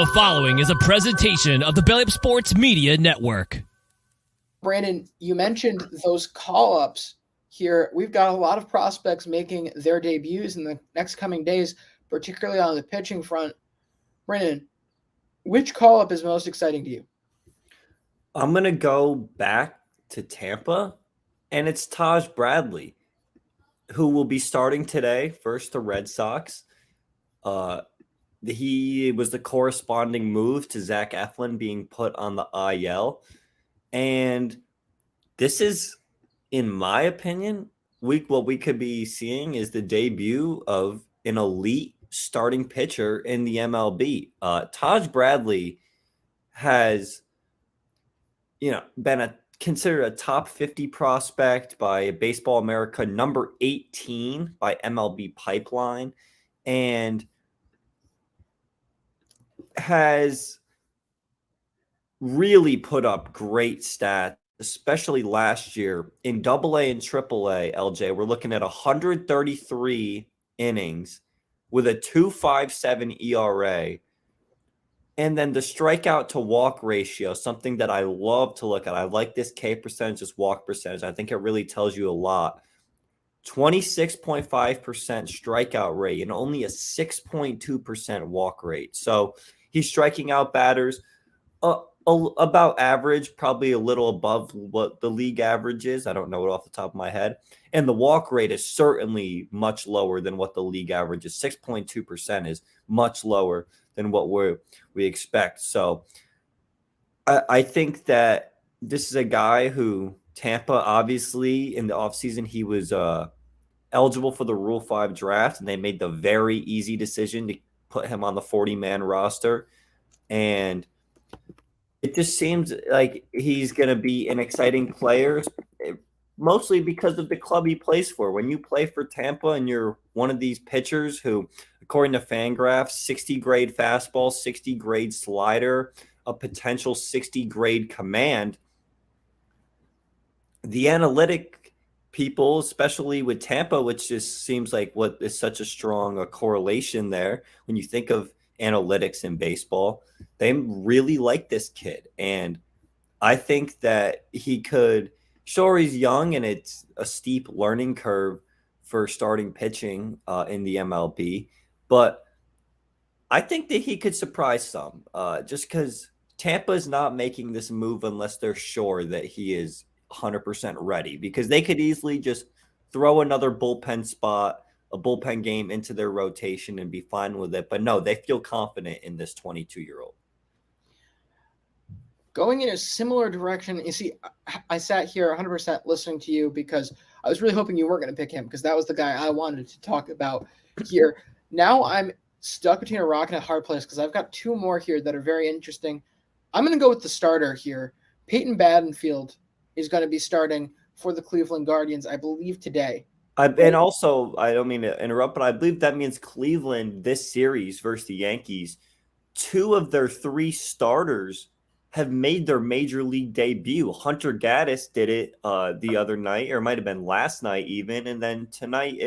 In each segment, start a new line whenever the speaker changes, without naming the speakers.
The following is a presentation of the Belly Up Sports Media Network.
Brandon, you mentioned those call-ups here. We've got a lot of prospects making their debuts in the next coming days, particularly on the pitching front. Brandon, which call-up is most exciting to you?
I'm going to go back to Tampa, and it's Taj Bradley, who will be starting today, versus the Red Sox. He was the corresponding move to Zach Eflin being put on the IL. And this is, in my opinion, what we could be seeing is the debut of an elite starting pitcher in the MLB. Taj Bradley has, been considered a top 50 prospect by Baseball America, number 18 by MLB Pipeline, and has really put up great stats, especially last year in AA and AAA. LJ, we're looking at 133 innings with a 2.57 ERA. And then the strikeout to walk ratio, something that I love to look at. I like this K percentage, this walk percentage. I think it really tells you a lot. 26.5% strikeout rate and only a 6.2% walk rate. So he's striking out batters about average, probably a little above what the league average is. I don't know it off the top of my head. And the walk rate is certainly much lower than what the league average is. 6.2% is much lower than what we expect. So I think that this is a guy who Tampa, obviously, in the offseason, he was eligible for the Rule 5 draft, and they made the very easy decision to put him on the 40-man roster. And it just seems like he's going to be an exciting player, mostly because of the club he plays for. When you play for Tampa and you're one of these pitchers who, according to Fangraphs, 60 grade fastball, 60 grade slider, a potential 60 grade command, the analytic people, especially with Tampa, which just seems like what is such a strong correlation there when you think of analytics in baseball, they really like this kid. And I think that he could, sure, he's young and it's a steep learning curve for starting pitching in the MLB, but I think that he could surprise some just because Tampa is not making this move unless they're sure that he is 100% ready, because they could easily just throw another bullpen spot, a bullpen game into their rotation and be fine with it. But no, they feel confident in this 22-year-old.
Going in a similar direction, you see, I sat here 100% listening to you because I was really hoping you weren't going to pick him, because that was the guy I wanted to talk about here. Now I'm stuck between a rock and a hard place because I've got two more here that are very interesting. I'm going to go with the starter here. Peyton Battenfield is going to be starting for the Cleveland Guardians, I believe, today.
And also, I don't mean to interrupt, but I believe that means Cleveland, this series versus the Yankees, 2 of their 3 starters have made their major league debut. Hunter Gaddis did it the other night, or it might have been last night even, and then tonight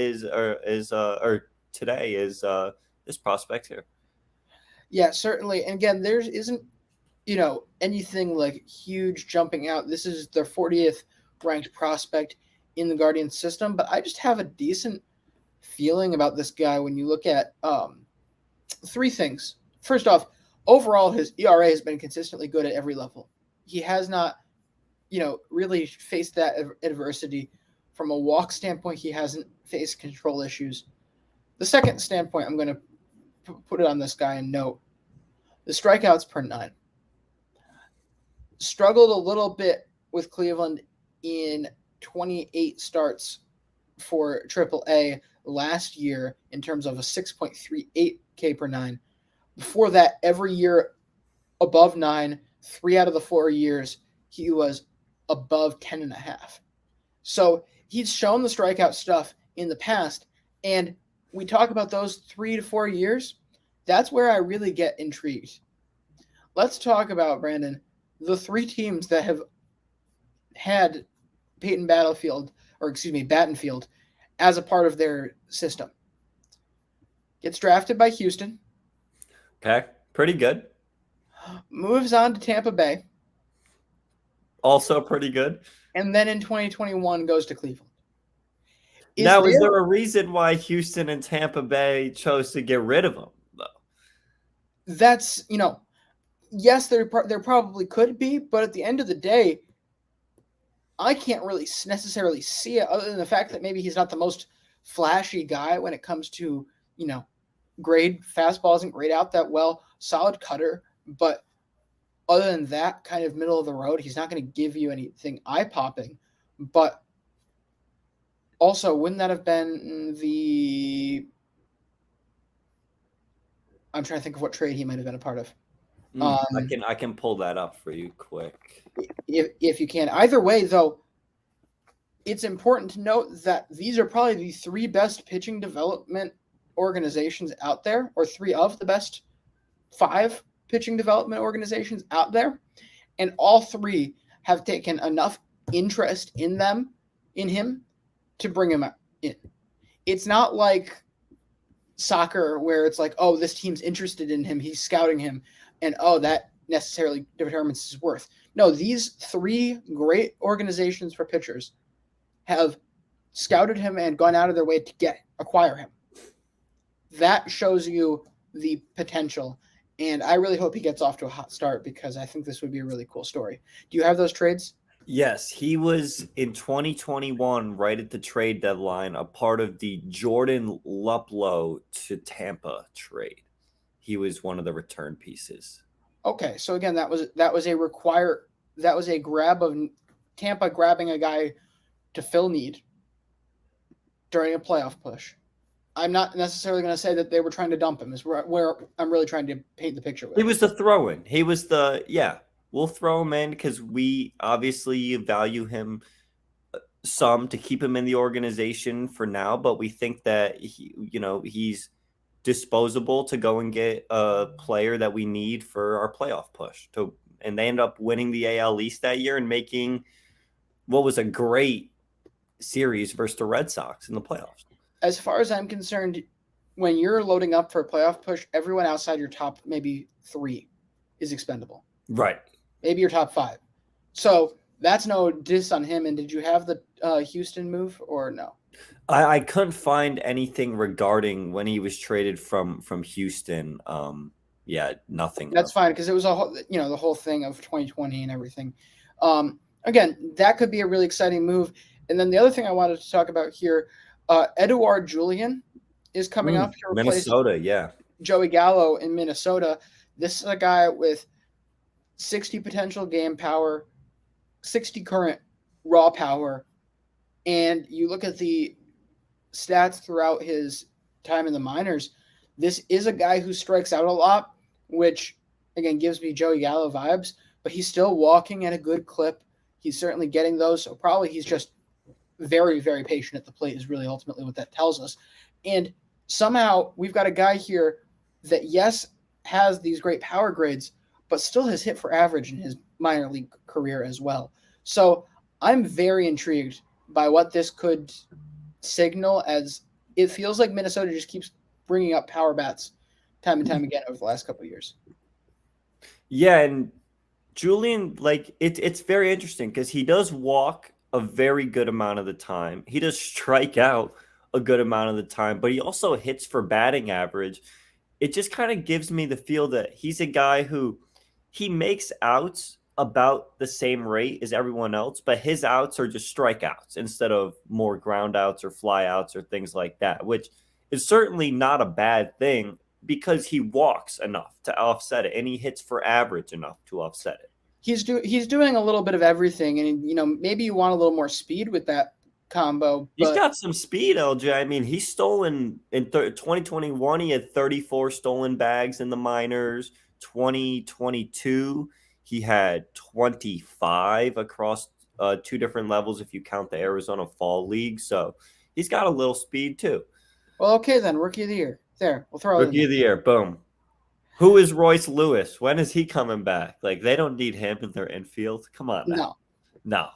today is this prospect here.
Yeah, certainly. And again, there isn't anything like huge jumping out. This is their 40th ranked prospect in the Guardians system, but I just have a decent feeling about this guy when you look at 3 things. First off, overall, his ERA has been consistently good at every level. He has not, really faced that adversity. From a walk standpoint, he hasn't faced control issues. The second standpoint, I'm going to put it on this guy and note the strikeouts per 9. Struggled a little bit with Cleveland in 28 starts for AAA last year in terms of a 6.38 K per 9. Before that, every year above 9, 3 out of the 4 years, he was above 10.5. So he's shown the strikeout stuff in the past, and we talk about those 3 to 4 years. That's where I really get intrigued. Let's talk about, Brandon, the 3 teams that have had Peyton Battenfield as a part of their system. Gets drafted by Houston.
Okay, pretty good.
moves on to Tampa Bay,
Also pretty good.
and then in 2021 goes to Cleveland. Is
there a reason why Houston and Tampa Bay chose to get rid of him, though?
That's, yes, there probably could be, but at the end of the day, I can't really necessarily see it other than the fact that maybe he's not the most flashy guy when it comes to, grade. Fastball isn't grayed out that well, solid cutter, but other than that, kind of middle of the road, he's not going to give you anything eye-popping. But also, wouldn't that have been I'm trying to think of what trade he might have been a part of.
I can pull that up for you quick.
If you can. Either way, though, it's important to note that these are probably the 3 best pitching development organizations out there, or 3 of the best 5 pitching development organizations out there. And all 3 have taken enough interest in him, to bring him in. It's not like soccer where it's like, oh, this team's interested in him, he's scouting him, and that necessarily determines his worth. No, these 3 great organizations for pitchers have scouted him and gone out of their way to acquire him. That shows you the potential, and I really hope he gets off to a hot start because I think this would be a really cool story. Do you have those trades?
Yes, he was in 2021, right at the trade deadline, a part of the Jordan Luplow to Tampa trade. He was one of the return pieces.
Okay, so again, that was a grab of Tampa grabbing a guy to fill need during a playoff push. I'm not necessarily going to say that they were trying to dump him. Is where I'm really trying to paint the picture with.
He was the throw-in. He was we'll throw him in because we obviously value him some to keep him in the organization for now, but we think that he's disposable to go and get a player that we need for our playoff push. And they end up winning the AL East that year and making what was a great series versus the Red Sox in the playoffs.
As far as I'm concerned, when you're loading up for a playoff push, everyone outside your top maybe 3 is expendable.
Right.
Maybe your top 5. So that's no diss on him. And did you have the Houston move or no?
I couldn't find anything regarding when he was traded from Houston. Nothing.
That's fine because it was the whole thing of 2020 and everything. Again, that could be a really exciting move. And then the other thing I wanted to talk about here, Edouard Julien is coming up to replace
Minnesota,
Joey Gallo in Minnesota. This is a guy with 60 potential game power, 60 current raw power, and you look at the stats throughout his time in the minors, this is a guy who strikes out a lot, which, again, gives me Joey Gallo vibes, but he's still walking at a good clip. He's certainly getting those, so probably he's just very, very patient at the plate is really ultimately what that tells us. And somehow we've got a guy here that, yes, has these great power grades, but still has hit for average in his minor league career as well. So I'm very intrigued by what this could signal, as it feels like Minnesota just keeps bringing up power bats time and time again over the last couple of years.
Yeah, and Julien, it's very interesting because he does walk a very good amount of the time. He does strike out a good amount of the time, but he also hits for batting average. It just kind of gives me the feel that he's a guy who he makes outs about the same rate as everyone else, but his outs are just strikeouts instead of more ground outs or fly outs or things like that, which is certainly not a bad thing because he walks enough to offset it and he hits for average enough to offset it.
He's doing a little bit of everything, and maybe you want a little more speed with that combo. But
he's got some speed, LJ. I mean, he's stolen in 2021. He had 34 stolen bags in the minors. 2022, he had 25 across 2 different levels if you count the Arizona Fall League. So he's got a little speed too.
Well, okay then, Rookie of the Year. There, we'll throw it.
Rookie of the Year, boom. Who is Royce Lewis? When is he coming back? They don't need him in their infield. Come on now.
No.